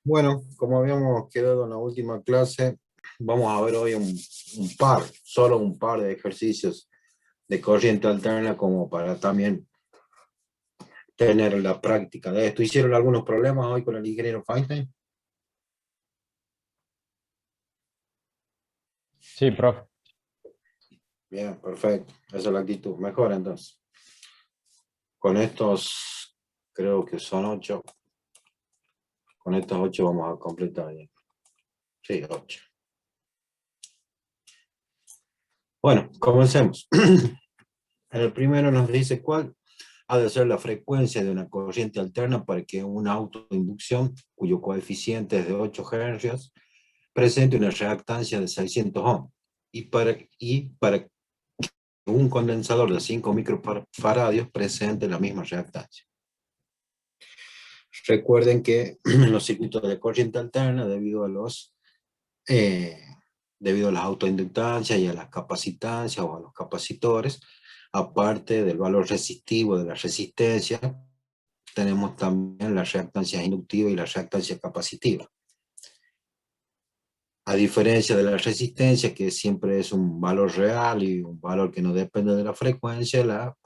Bueno, como habíamos quedado en la última clase, vamos a ver hoy solo un par de ejercicios de corriente alterna como para también tener la práctica de esto. ¿Hicieron algunos problemas hoy con el ingeniero Feinstein? Sí, profe. Bien, perfecto. Esa es la actitud. Mejor entonces. Con estos, creo que son 8. Con estos 8 vamos a completar ya. Sí, 8. Bueno, comencemos. En el primero nos dice cuál ha de ser la frecuencia de una corriente alterna para que una autoinducción, cuyo coeficiente es de 8 Hz, presente una reactancia de 600 ohms. Y para que un condensador de 5 microfaradios presente la misma reactancia. Recuerden que en los circuitos de corriente alterna, eh, debido a las autoinductancias y a las capacitancias o a los capacitores, aparte del valor resistivo de la resistencia, tenemos también la reactancia inductiva y la reactancia capacitiva. A diferencia de la resistencia, que siempre es un valor real y un valor que no depende de la frecuencia, la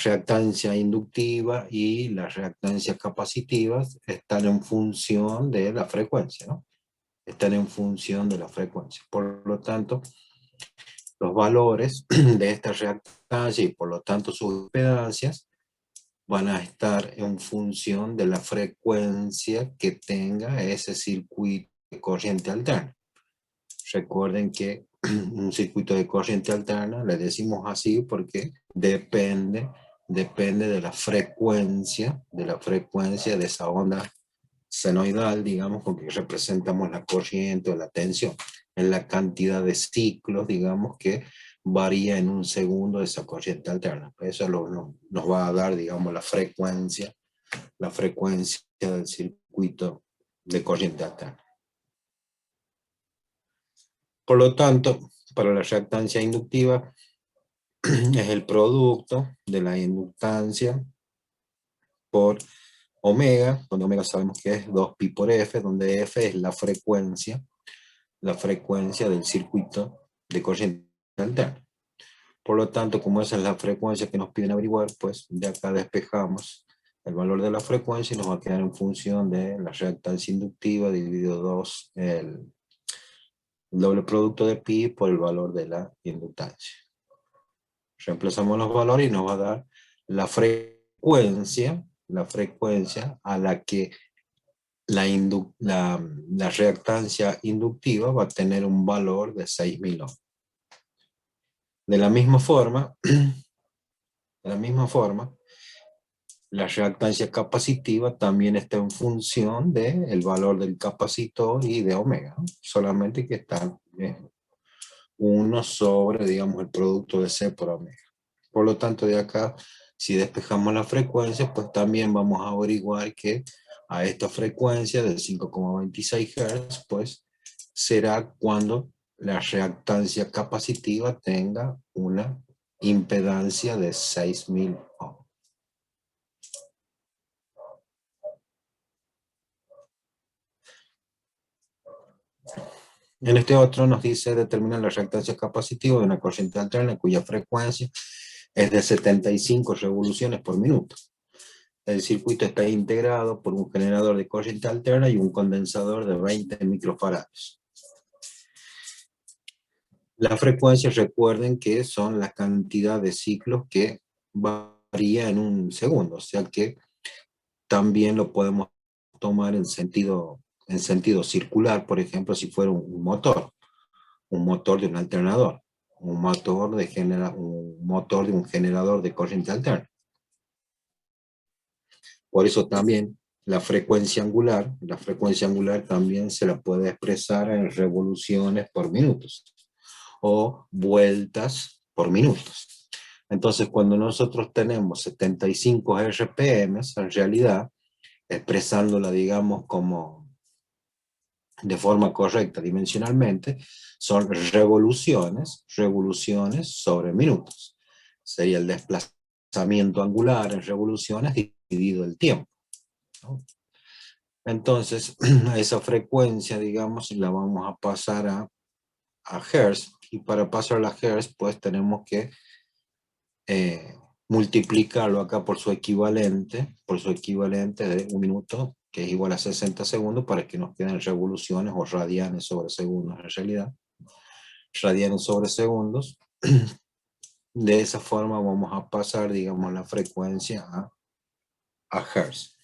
reactancia inductiva y las reactancias capacitivas están en función de la frecuencia, ¿no? Están en función de la frecuencia. Por lo tanto, los valores de esta reactancia y por lo tanto sus impedancias van a estar en función de la frecuencia que tenga ese circuito de corriente alterna. Recuerden que un circuito de corriente alterna le decimos así porque depende de esa onda senoidal, digamos, con que representamos la corriente o la tensión, en la cantidad de ciclos, digamos, que varía en un segundo de esa corriente alterna. Eso nos va a dar, digamos, la frecuencia del circuito de corriente alterna. Por lo tanto, para la reactancia inductiva es el producto de la inductancia por omega, donde omega sabemos que es 2pi por f, donde f es la frecuencia del circuito de corriente alterna. Por lo tanto, como esa es la frecuencia que nos piden averiguar, pues de acá despejamos el valor de la frecuencia y nos va a quedar en función de la reactancia inductiva dividido 2, el doble producto de pi por el valor de la inductancia. Reemplazamos los valores y nos va a dar la frecuencia a la que la reactancia inductiva va a tener un valor de 6000 ohms. De la misma forma, la reactancia capacitiva también está en función del valor del capacitor y de omega, ¿no? Solamente que está 1 sobre, digamos, el producto de C por omega. Por lo tanto, de acá, si despejamos la frecuencia, pues también vamos a averiguar que a esta frecuencia de 5,26 Hz, pues será cuando la reactancia capacitiva tenga una impedancia de 6000 ohms. En este otro nos dice determinar la reactancia capacitiva de una corriente alterna cuya frecuencia es de 75 revoluciones por minuto. El circuito está integrado por un generador de corriente alterna y un condensador de 20 microfarads. La frecuencia, recuerden que son la cantidad de ciclos que varía en un segundo, o sea que también lo podemos tomar en sentido circular, por ejemplo, si fuera un motor de un alternador, un motor de un generador de corriente alterna. Por eso también la frecuencia angular también se la puede expresar en revoluciones por minutos o vueltas por minutos. Entonces, cuando nosotros tenemos 75 RPM, en realidad, expresándola, digamos, como de forma correcta dimensionalmente, son revoluciones sobre minutos. Sería el desplazamiento angular en revoluciones dividido el tiempo. ¿no? Entonces, a esa frecuencia, digamos, la vamos a pasar a Hertz, y para pasar a Hertz, pues tenemos que multiplicarlo acá por su equivalente de un minuto, que es igual a 60 segundos, para que nos queden revoluciones o radianes sobre segundos, en realidad, radianes sobre segundos. De esa forma vamos a pasar, digamos, la frecuencia a Hertz.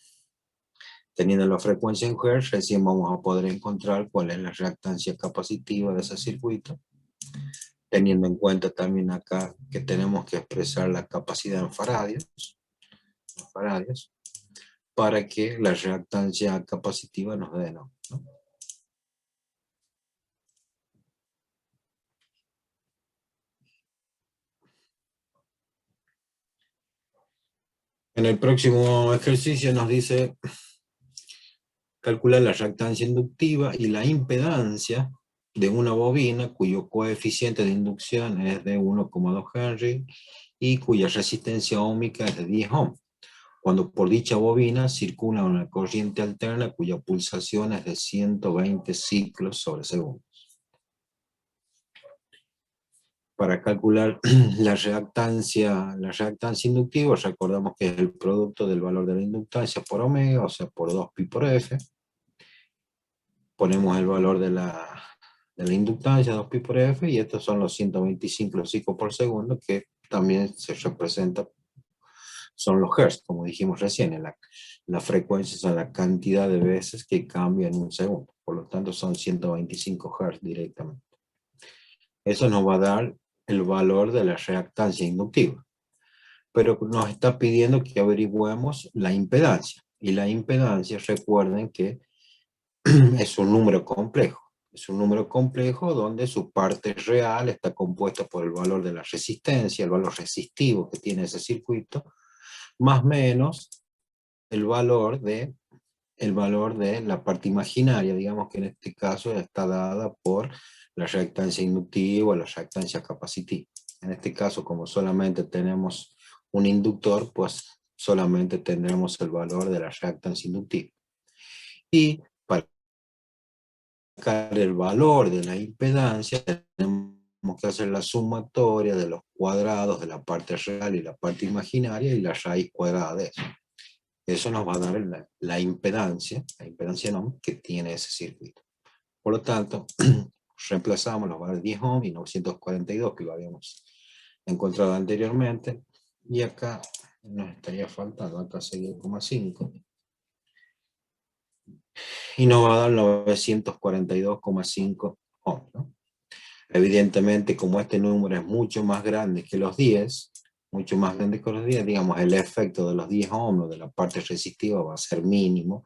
Teniendo la frecuencia en Hertz, recién vamos a poder encontrar cuál es la reactancia capacitiva de ese circuito, teniendo en cuenta también acá que tenemos que expresar la capacidad en faradios, para que la reactancia capacitiva nos dé, ¿no? En el próximo ejercicio nos dice calcular la reactancia inductiva y la impedancia de una bobina cuyo coeficiente de inducción es de 1,2 Henry y cuya resistencia óhmica es de 10 ohms, cuando por dicha bobina circula una corriente alterna cuya pulsación es de 120 ciclos sobre segundo. Para calcular la reactancia inductiva, recordamos que es el producto del valor de la inductancia por omega, o sea, por 2pi por f. Ponemos el valor de la inductancia, 2pi por f, y estos son los 125 ciclos por segundo, que también se representa, son los hertz, como dijimos recién. La frecuencia son la cantidad de veces que cambia en un segundo. Por lo tanto, son 125 hertz directamente. Eso nos va a dar el valor de la reactancia inductiva. Pero nos está pidiendo que averigüemos la impedancia. Y la impedancia, recuerden que es un número complejo. Es un número complejo donde su parte real está compuesta por el valor de la resistencia, el valor resistivo que tiene ese circuito, más menos el valor de la parte imaginaria, digamos que en este caso está dada por la reactancia inductiva o la reactancia capacitiva. En este caso, como solamente tenemos un inductor, pues solamente tendremos el valor de la reactancia inductiva. Y para sacar el valor de la impedancia, tenemos que hacer la sumatoria de los cuadrados de la parte real y la parte imaginaria y la raíz cuadrada de eso. Eso nos va a dar la impedancia no, que tiene ese circuito. Por lo tanto, reemplazamos los valores 10 ohm y 942 que lo habíamos encontrado anteriormente. Y acá nos estaría faltando, acá sería 0,5. Y nos va a dar 942,5 ohm, ¿no? Evidentemente, como este número es mucho más grande que los 10, mucho más grande que los 10, digamos, el efecto de los 10 ohms de la parte resistiva va a ser mínimo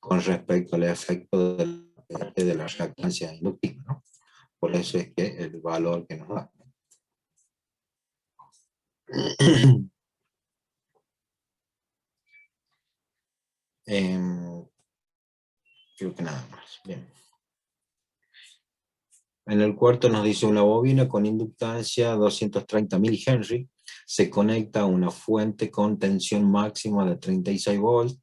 con respecto al efecto de la reactancia inductiva, ¿no? Por eso es que el valor que nos da. Creo que nada más. Bien. En el cuarto nos dice una bobina con inductancia 230 milihenry se conecta a una fuente con tensión máxima de 36 volts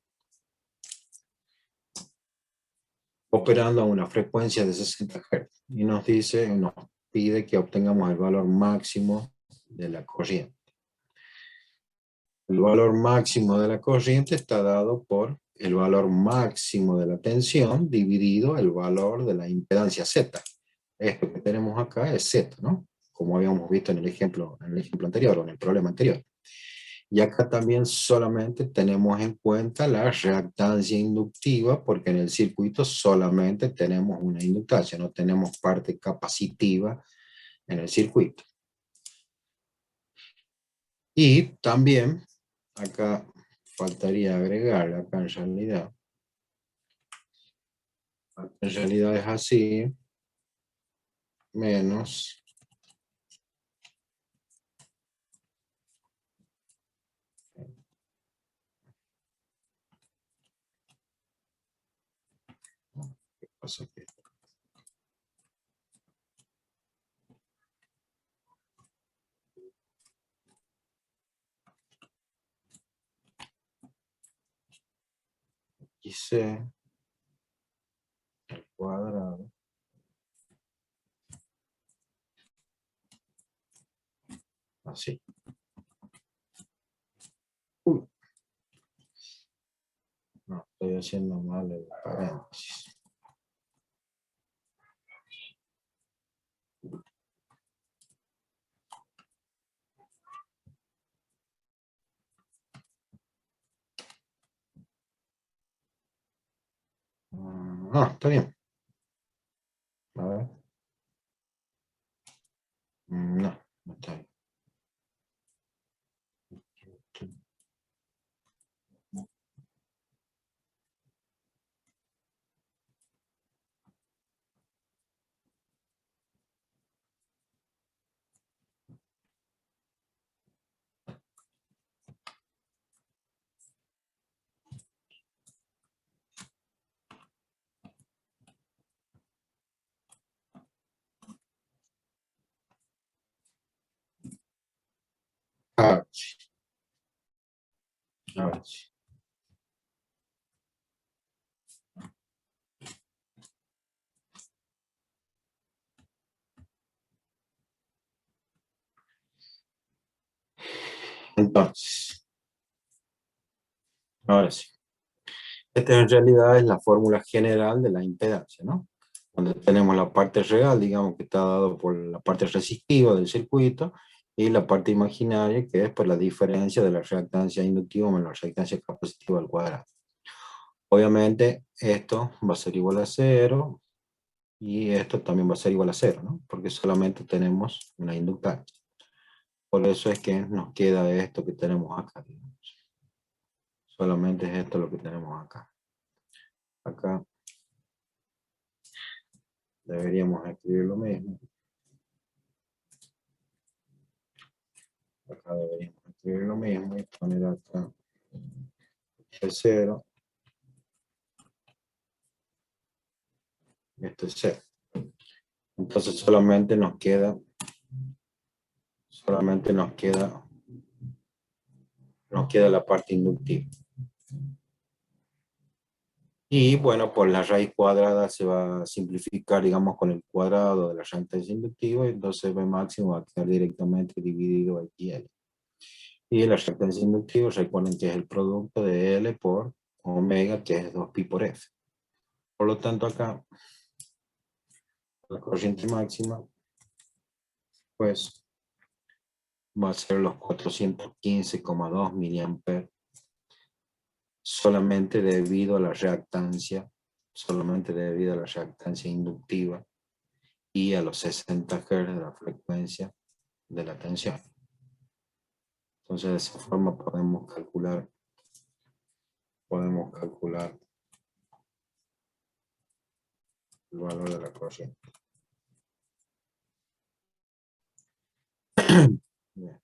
operando a una frecuencia de 60 Hz. Y nos pide que obtengamos el valor máximo de la corriente. El valor máximo de la corriente está dado por el valor máximo de la tensión dividido el valor de la impedancia Z. Esto que tenemos acá es Z, ¿no? Como habíamos visto en el ejemplo anterior o en el problema anterior. Y acá también solamente tenemos en cuenta la reactancia inductiva, porque en el circuito solamente tenemos una inductancia, no tenemos parte capacitiva en el circuito. Y también, acá faltaría agregar, acá en realidad es así, menos ¿qué pasa aquí? XC al cuadrado así. Uy, no, estoy haciendo mal el paréntesis. No, está bien. A ver. No, no está bien. A ver, a ver. Entonces, ahora sí. Esta en realidad es la fórmula general de la impedancia, ¿no? Donde tenemos la parte real, digamos, que está dado por la parte resistiva del circuito, y la parte imaginaria, que es por la diferencia de la reactancia inductiva menos la reactancia capacitiva al cuadrado. Obviamente, esto va a ser igual a cero, y esto también va a ser igual a cero, ¿no? Porque solamente tenemos una inductancia. Por eso es que nos queda esto que tenemos acá, digamos. Solamente es esto lo que tenemos acá. Acá deberíamos escribir lo mismo. Acá deberíamos escribir lo mismo y poner acá el 0. Esto es 0. Entonces solamente nos queda la parte inductiva. Y bueno, pues la raíz cuadrada se va a simplificar, digamos, con el cuadrado de la reactancia inductiva, y entonces B máximo va a quedar directamente dividido aquí L. Y la reactancia inductiva, recuerden que es el producto de L por omega, que es 2pi por F. Por lo tanto, acá la corriente máxima, pues, va a ser los 415,2 miliamperes, solamente debido a la reactancia inductiva y a los 60 Hz de la frecuencia de la tensión. Entonces, de esa forma podemos calcular el valor de la corriente. Bien.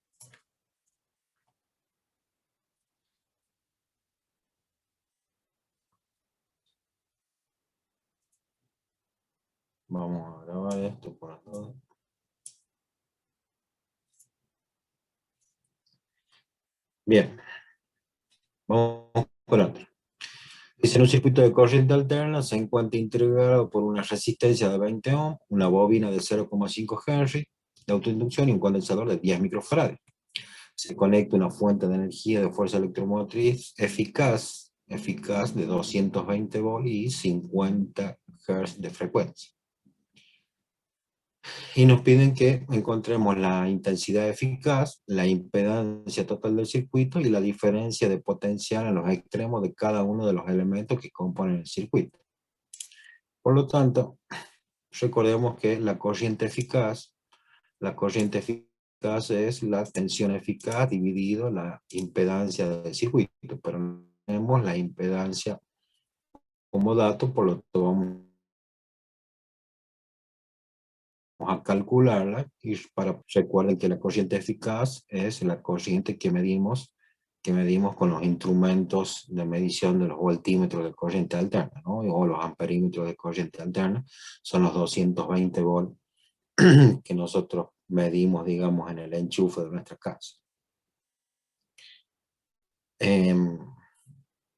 Vamos a grabar esto por todo. Bien, vamos con otro. Dice, en un circuito de corriente alterna se encuentra integrado por una resistencia de 20 ohms, una bobina de 0,5 Henry de autoinducción y un condensador de 10 microfarads. Se conecta una fuente de energía de fuerza electromotriz eficaz de 220 volts y 50 Hz de frecuencia. Y nos piden que encontremos la intensidad eficaz, la impedancia total del circuito y la diferencia de potencial en los extremos de cada uno de los elementos que componen el circuito. Por lo tanto, recordemos que la corriente eficaz es la tensión eficaz dividido la impedancia del circuito, pero no tenemos la impedancia como dato, por lo tanto vamos a calcularla, y recuerden que la corriente eficaz es la corriente que medimos con los instrumentos de medición de los voltímetros de corriente alterna, ¿no? O los amperímetros de corriente alterna, son los 220 volts que nosotros medimos, digamos, en el enchufe de nuestra casa.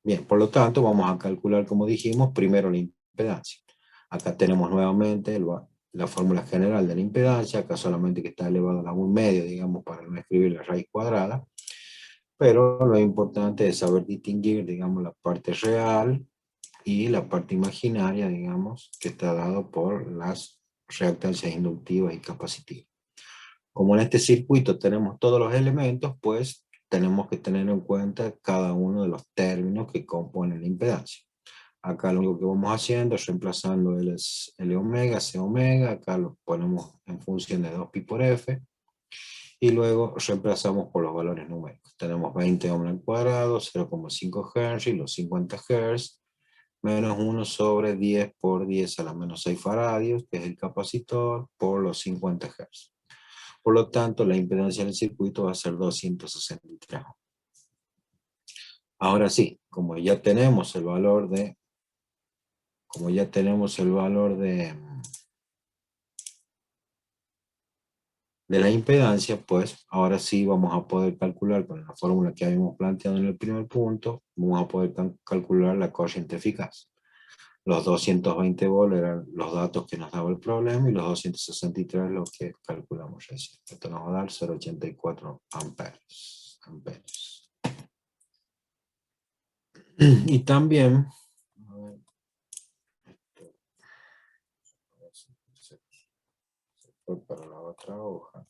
Bien, por lo tanto, vamos a calcular, como dijimos, primero la impedancia. Acá tenemos nuevamente la fórmula general de la impedancia, acá solamente que está elevado a la 1/2, digamos, para no escribir la raíz cuadrada. Pero lo importante es saber distinguir, digamos, la parte real y la parte imaginaria, digamos, que está dado por las reactancias inductivas y capacitivas. Como en este circuito tenemos todos los elementos, pues tenemos que tener en cuenta cada uno de los términos que componen la impedancia. Acá lo único que vamos haciendo es reemplazando L omega, C omega, acá lo ponemos en función de 2pi por F, y luego reemplazamos por los valores numéricos. Tenemos 20 ohms al cuadrado, 0,5 Hz y los 50 Hz, menos 1 sobre 10 por 10 a la menos 6 faradios, que es el capacitor, por los 50 Hz. Por lo tanto, la impedancia del circuito va a ser 263 ohms. Ahora sí, como ya tenemos el valor de la impedancia, pues ahora sí vamos a poder calcular con la fórmula que habíamos planteado en el primer punto, vamos a poder calcular la corriente eficaz. Los 220 volts eran los datos que nos daba el problema y los 263 los que calculamos recién. Esto nos va a dar 0,84 amperes. Y también, a ver, esto se fue para la otra hoja.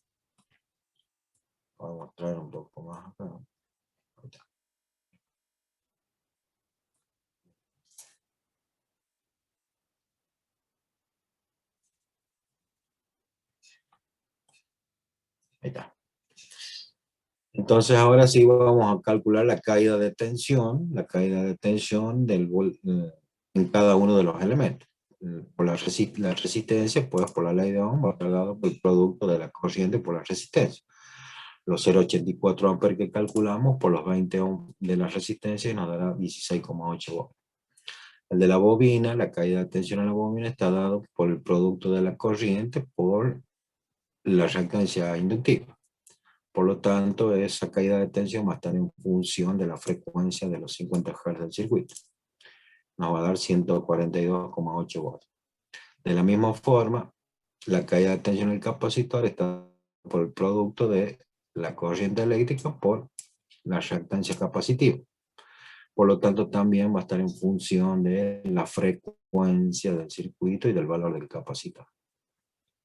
Voy a mostrar un poco más acá. Ahí está. Entonces ahora sí vamos a calcular la caída de tensión en cada uno de los elementos. Por la resistencia, pues por la ley de Ohm va a estar dado por el producto de la corriente por la resistencia. Los 0,84 amperes que calculamos por los 20 ohm de la resistencia nos dará 16,8 volts. El de la bobina, la caída de tensión en la bobina está dado por el producto de la corriente por la reactancia inductiva. Por lo tanto, esa caída de tensión va a estar en función de la frecuencia de los 50 Hz del circuito. Nos va a dar 142,8 volts. De la misma forma, la caída de tensión en el capacitor está por el producto de la corriente eléctrica por la reactancia capacitiva. Por lo tanto, también va a estar en función de la frecuencia del circuito y del valor del capacitor.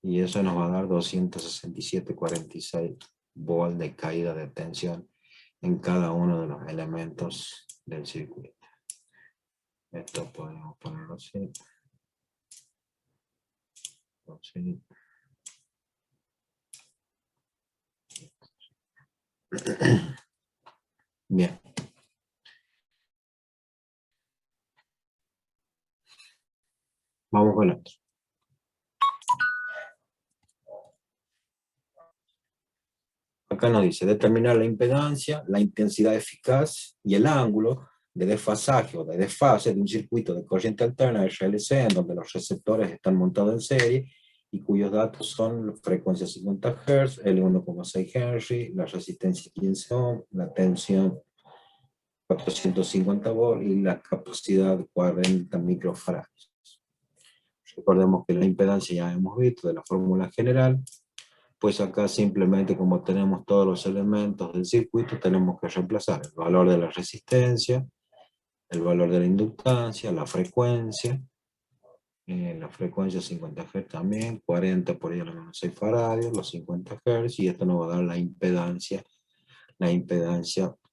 Y eso nos va a dar 267,46 volts de caída de tensión en cada uno de los elementos del circuito. Esto podemos ponerlo así. Así. Bien. Vamos con otro. Acá nos dice determinar la impedancia, la intensidad eficaz y el ángulo de desfasaje o de desfase de un circuito de corriente alterna RLC en donde los receptores están montados en serie y cuyos datos son la frecuencia 50 Hz, L1,6 Henry, la resistencia 15 ohm, la tensión 450 volts y la capacidad 40 microfarads. Recordemos que la impedancia ya hemos visto de la fórmula general, pues acá simplemente como tenemos todos los elementos del circuito, tenemos que reemplazar el valor de la resistencia, el valor de la inductancia, la frecuencia 50 Hz también, 40 por ahí a la menos 6 faradios, los 50 Hz, y esto nos va a dar la impedancia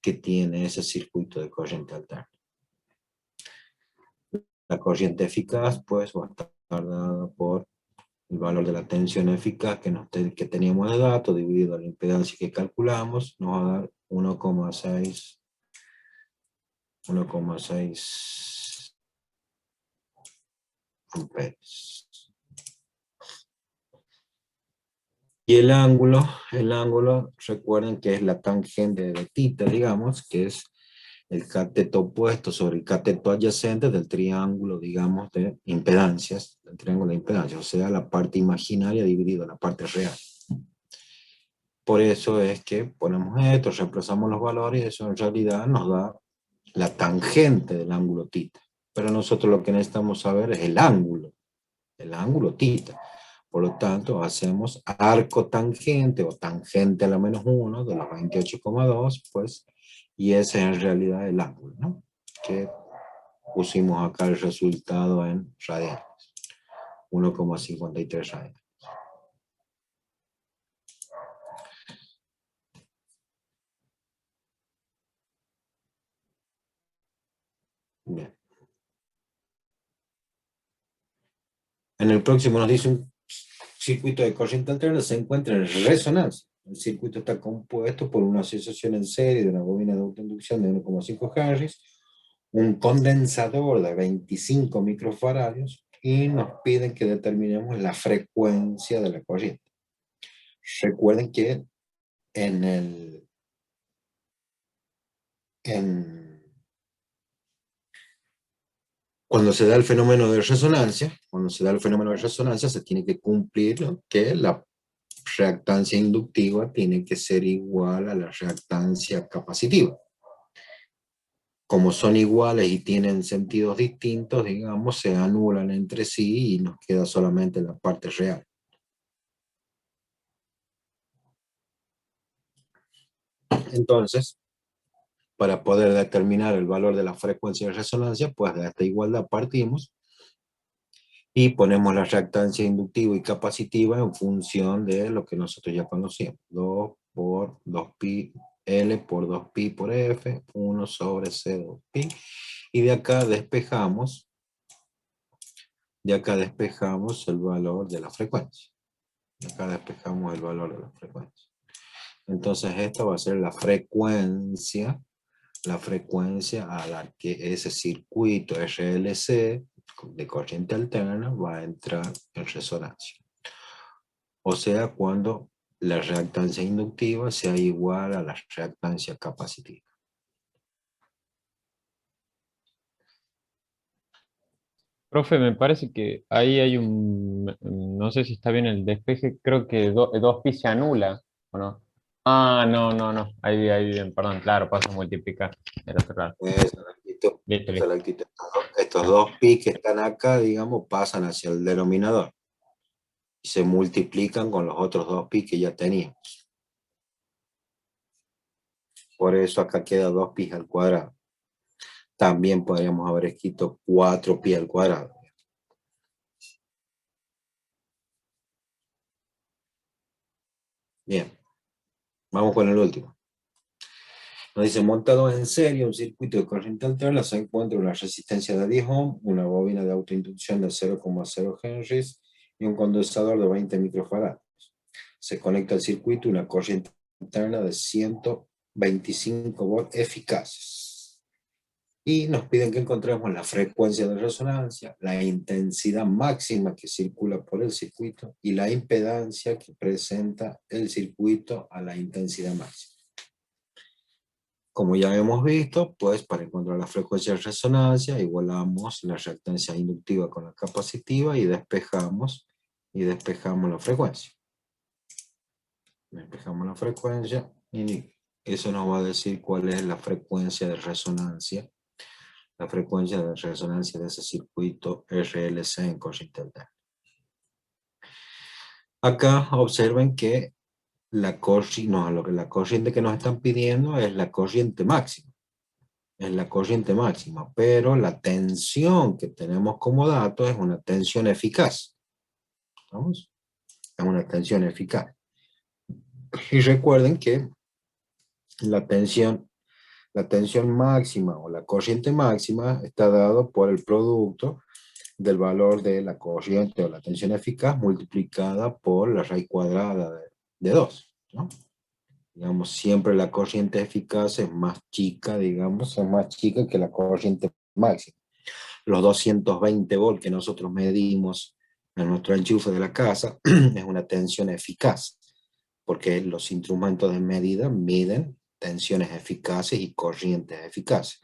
que tiene ese circuito de corriente alterna. La corriente eficaz, pues, va a estar dada por el valor de la tensión eficaz que teníamos de datos dividido la impedancia que calculamos, nos va a dar 1,6 amperes. Y el ángulo, recuerden que es la tangente de θ, digamos, que es el cateto opuesto sobre el cateto adyacente del triángulo, digamos, de impedancias, del triángulo de impedancias, o sea, la parte imaginaria dividida la parte real. Por eso es que ponemos esto, reemplazamos los valores y eso en realidad nos da la tangente del ángulo θ. Pero nosotros lo que necesitamos saber es el ángulo θ. Por lo tanto, hacemos arco tangente o tangente a la -1 de los 28,2, pues, y ese es en realidad el ángulo, ¿no? Que pusimos acá el resultado en radianes, 1,53 radianes. Bien. En el próximo nos dice un circuito de corriente alterna se encuentra en resonancia. El circuito está compuesto por una asociación en serie de una bobina de autoinducción de 1,5 Henry, un condensador de 25 microfaradios y nos piden que determinemos la frecuencia de la corriente. Recuerden que en el cuando se da el fenómeno de resonancia, se tiene que cumplir, ¿no?, que la reactancia inductiva tiene que ser igual a la reactancia capacitiva. Como son iguales y tienen sentidos distintos, digamos, se anulan entre sí y nos queda solamente la parte real. Entonces, para poder determinar el valor de la frecuencia de resonancia, pues de esta igualdad partimos y ponemos la reactancia inductiva y capacitiva en función de lo que nosotros ya conocíamos. 2 por 2pi, L por 2pi por F, 1 sobre C 2pi. Y de acá despejamos el valor de la frecuencia. Entonces esta va a ser la frecuencia a la que ese circuito RLC de corriente alterna va a entrar en resonancia. O sea, cuando la reactancia inductiva sea igual a la reactancia capacitiva. Profe, me parece que ahí hay no sé si está bien el despeje, creo que 2pi se anula, ¿o no? Ah, no, no, no, ahí bien, perdón, claro, paso a multiplicar, era otro lado. Esa es la actitud. Listo, Esa es la listo. actitud. Estos Ah, dos pi que están acá, digamos, pasan hacia el denominador y se multiplican con los otros dos pi que ya teníamos. Por eso acá queda 2pi al cuadrado. También podríamos haber escrito 4pi al cuadrado. Bien, vamos con el último. Nos dice, montado en serie un circuito de corriente alterna, se encuentra una resistencia de 10 ohm, una bobina de autoinducción de 0,0 Henry y un condensador de 20 microfarads. Se conecta al circuito una corriente alterna de 125 volts eficaces. Y nos piden que encontremos la frecuencia de resonancia, la intensidad máxima que circula por el circuito y la impedancia que presenta el circuito a la intensidad máxima. Como ya hemos visto, pues para encontrar la frecuencia de resonancia, igualamos la reactancia inductiva con la capacitiva y despejamos la frecuencia. Despejamos la frecuencia y eso nos va a decir cuál es la frecuencia de resonancia. La frecuencia de resonancia de ese circuito RLC en corriente alterna. Acá observen que la corriente que nos están pidiendo es la corriente máxima. Pero la tensión que tenemos como dato es una tensión eficaz. ¿Vamos? Es una tensión eficaz. Y recuerden que la tensión máxima o la corriente máxima está dado por el producto del valor de la corriente o la tensión eficaz multiplicada por la raíz cuadrada de 2, ¿no? Digamos, siempre la corriente eficaz es más chica, digamos, es más chica que la corriente máxima. Los 220 volts que nosotros medimos en nuestro enchufe de la casa es una tensión eficaz, porque los instrumentos de medida miden tensiones eficaces y corrientes eficaces.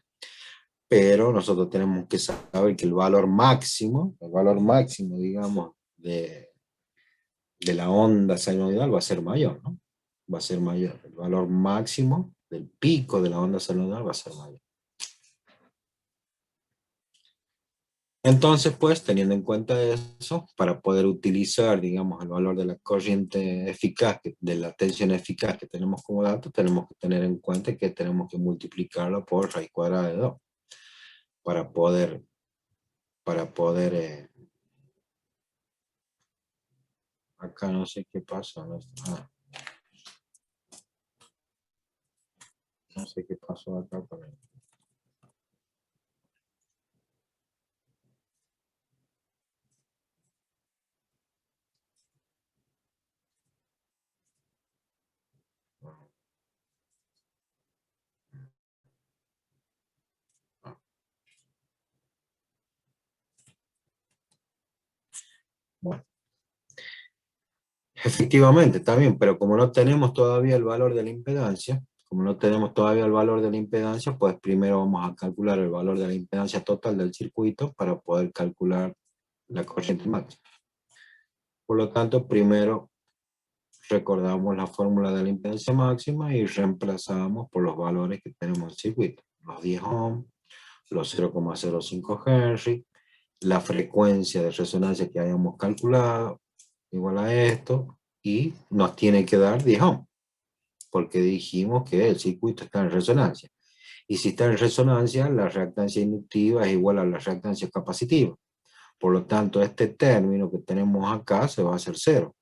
Pero nosotros tenemos que saber que el valor máximo, digamos, de la onda sinusoidal va a ser mayor, ¿no? Va a ser mayor. El valor máximo del pico de la onda sinusoidal va a ser mayor. Entonces, pues, teniendo en cuenta eso, para poder utilizar, digamos, el valor de la corriente eficaz, de la tensión eficaz que tenemos como dato, tenemos que tener en cuenta que tenemos que multiplicarlo por raíz cuadrada de 2 para poder, para poder, acá no sé qué pasa, no sé qué pasó acá con el, bueno, efectivamente, también, pero como no tenemos todavía el valor de la impedancia, como no tenemos todavía el valor de la impedancia, pues primero vamos a calcular el valor de la impedancia total del circuito para poder calcular la corriente máxima. Por lo tanto, primero recordamos la fórmula de la impedancia máxima y reemplazamos por los valores que tenemos en el circuito. Los 10 ohms, los 0,05 Henry, la frecuencia de resonancia que hayamos calculado, igual a esto, y nos tiene que dar 10 ohms, porque dijimos que el circuito está en resonancia. Y si está en resonancia, la reactancia inductiva es igual a la reactancia capacitiva. Por lo tanto, este término que tenemos acá se va a hacer cero.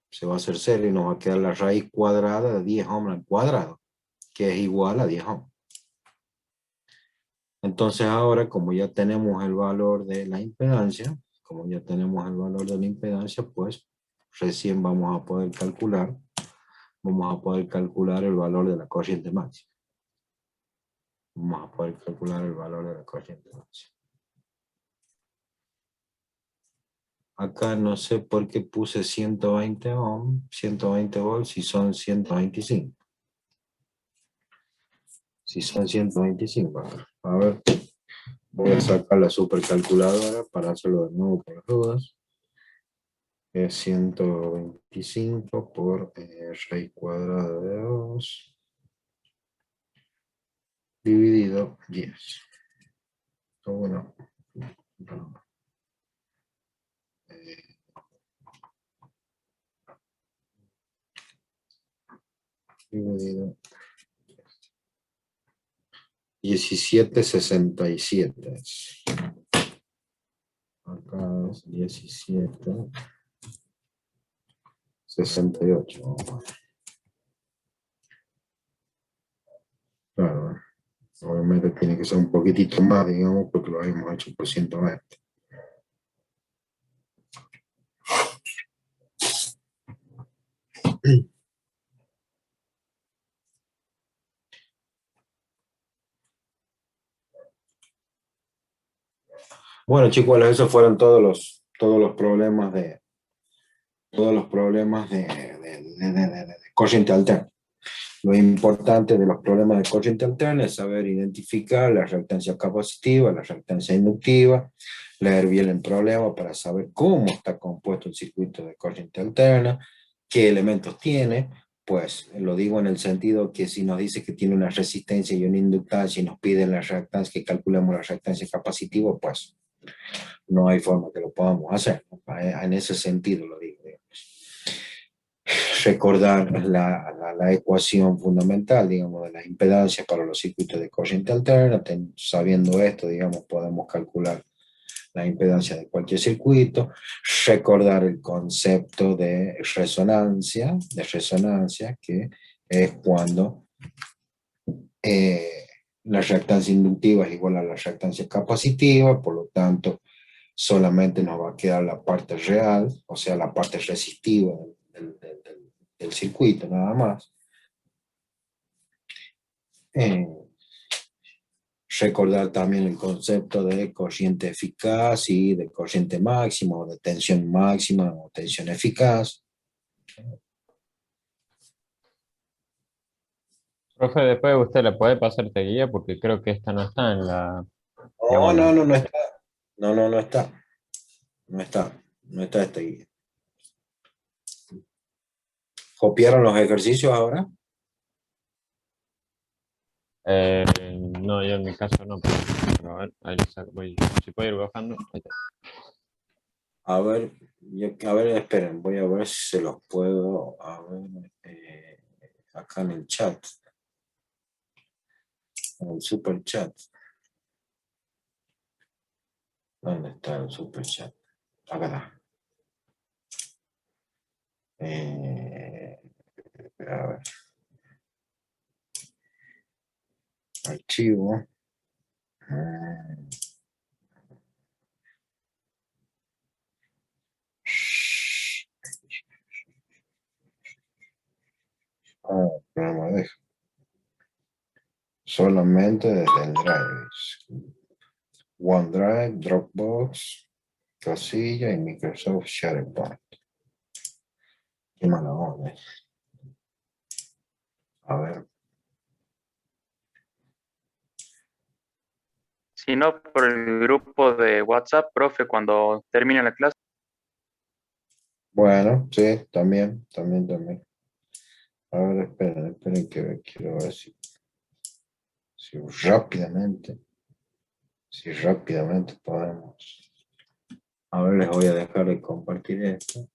Se va a hacer cero y nos va a quedar la raíz cuadrada de 10 ohms al cuadrado, que es igual a 10 ohms. Entonces ahora, como ya tenemos el valor de la impedancia, pues recién vamos a poder calcular el valor de la corriente máxima. Vamos a poder calcular el valor de la corriente máxima. Acá no sé por qué puse 120 ohms, 120 volts si son 125. Si son 125, a ver, voy a sacar la supercalculadora para hacerlo de nuevo por las dudas. Es 125 por raíz cuadrada de 2 dividido 10. Bueno, dividido 1767. Acá es 1768. Claro, obviamente tiene que ser un poquitito más, digamos, porque lo habíamos hecho por 120. Bueno, chicos, esos fueron todos los problemas de corriente alterna. Lo importante de los problemas de corriente alterna es saber identificar la reactancia capacitiva, la reactancia inductiva, leer bien el problema para saber cómo está compuesto el circuito de corriente alterna, qué elementos tiene. Pues lo digo en el sentido que si nos dice que tiene una resistencia y una inductancia y nos pide la reactancia, que calculemos la reactancia capacitiva, pues no hay forma que lo podamos hacer. En ese sentido lo digo. Recordar la ecuación fundamental, digamos, de las impedancias para los circuitos de corriente alterna. Sabiendo esto, digamos, podemos calcular la impedancia de cualquier circuito. Recordar el concepto de resonancia, que es cuando la reactancia inductiva es igual a la reactancia capacitiva, por lo tanto, solamente nos va a quedar la parte real, o sea, la parte resistiva del circuito, nada más. Recordar también el concepto de corriente eficaz y de corriente máxima, o de tensión máxima, o tensión eficaz. Profe, después usted le puede pasar esta guía porque creo que esta no está en la, No, digamos, no, no, no está. No, no, no está. No está. No está esta guía. ¿Copiaron los ejercicios ahora? no, yo en mi caso no. A ver, ahí le saco. Si puedo ir bajando. Ahí está. A ver, a ver, esperen, voy a ver si se los puedo, a ver, acá en el chat, en el super chat. ¿Dónde está el super chat? Acá está. A ver, archivo. No me deja. Solamente desde el Drive. OneDrive, Dropbox, Casilla y Microsoft SharePoint. Qué mala onda. A ver. Si no, por el grupo de WhatsApp, profe, cuando termine la clase. Bueno, sí, también. A ver, esperen que quiero ver si rápidamente podemos. A ver, les voy a dejar de compartir esto.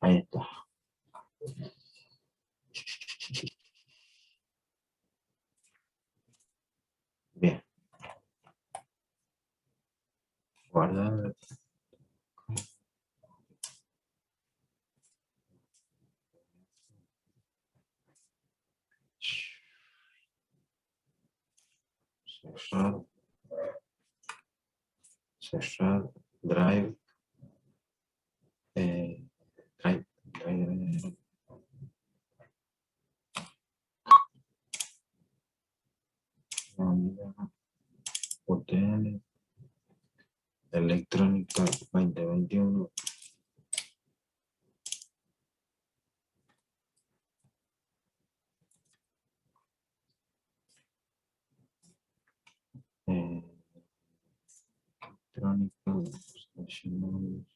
Ahí está. Bien. Guardar. Cerrar. Cerrar. Drive. Drive. UTL. Electrónica 2021. Electrónica. Nacional.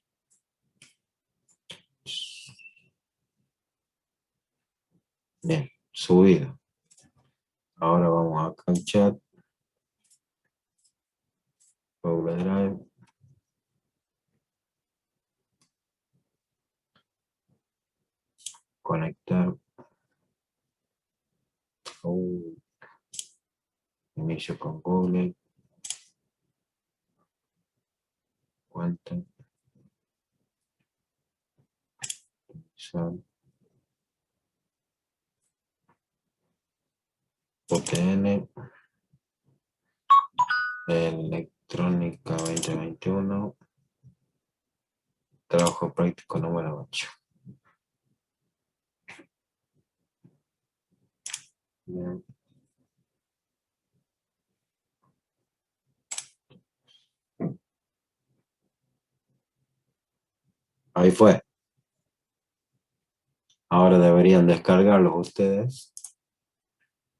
Bien, subido. Ahora vamos acá al chat. Google Drive. Conectar. Inicio con Google. Cuenta. UTN. Electrónica 2021. Trabajo práctico número 8. Bien. Ahí fue. Ahora deberían descargarlos ustedes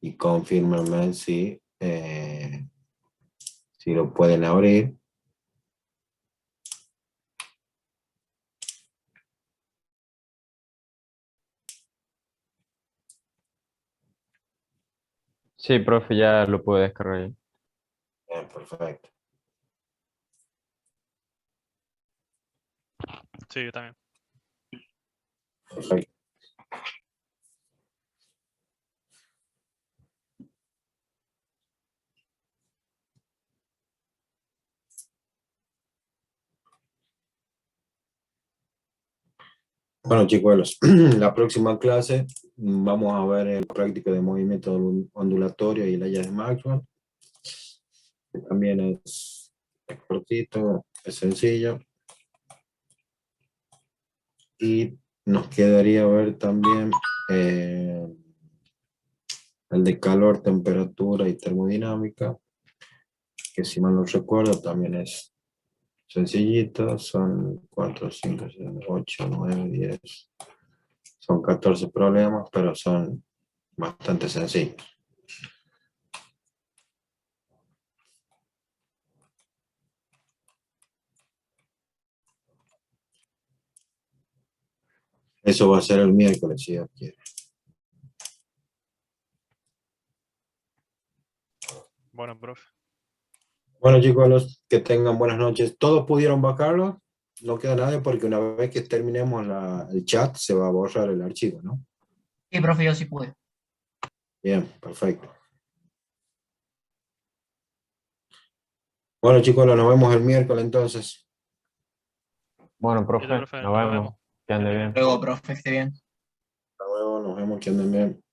y confírmenme si lo pueden abrir. Sí, profe, ya lo puedo descargar. Bien, perfecto. Sí, yo también. Perfecto. Bueno, chicos, la próxima clase vamos a ver el práctico de movimiento ondulatorio y leyes de Maxwell. Que también es cortito, es sencillo. Y nos quedaría ver también el de calor, temperatura y termodinámica, que si mal no recuerdo también es sencillito, son 4, 5, 6, 8, 9, 10, son 14 problemas, pero son bastante sencillos. Eso va a ser el miércoles, si Dios quiere. Bueno, profe. Bueno, chicos, que tengan buenas noches. ¿Todos pudieron bajarlo? No queda nadie porque una vez que terminemos el chat se va a borrar el archivo, ¿no? Sí, profe, yo sí pude. Bien, perfecto. Bueno, chicos, nos vemos el miércoles entonces. Bueno, profe, Profe, nos nos vemos. vemos. Que ande bien. Luego, profe, esté bien. Hasta luego, nos vemos, que anden bien.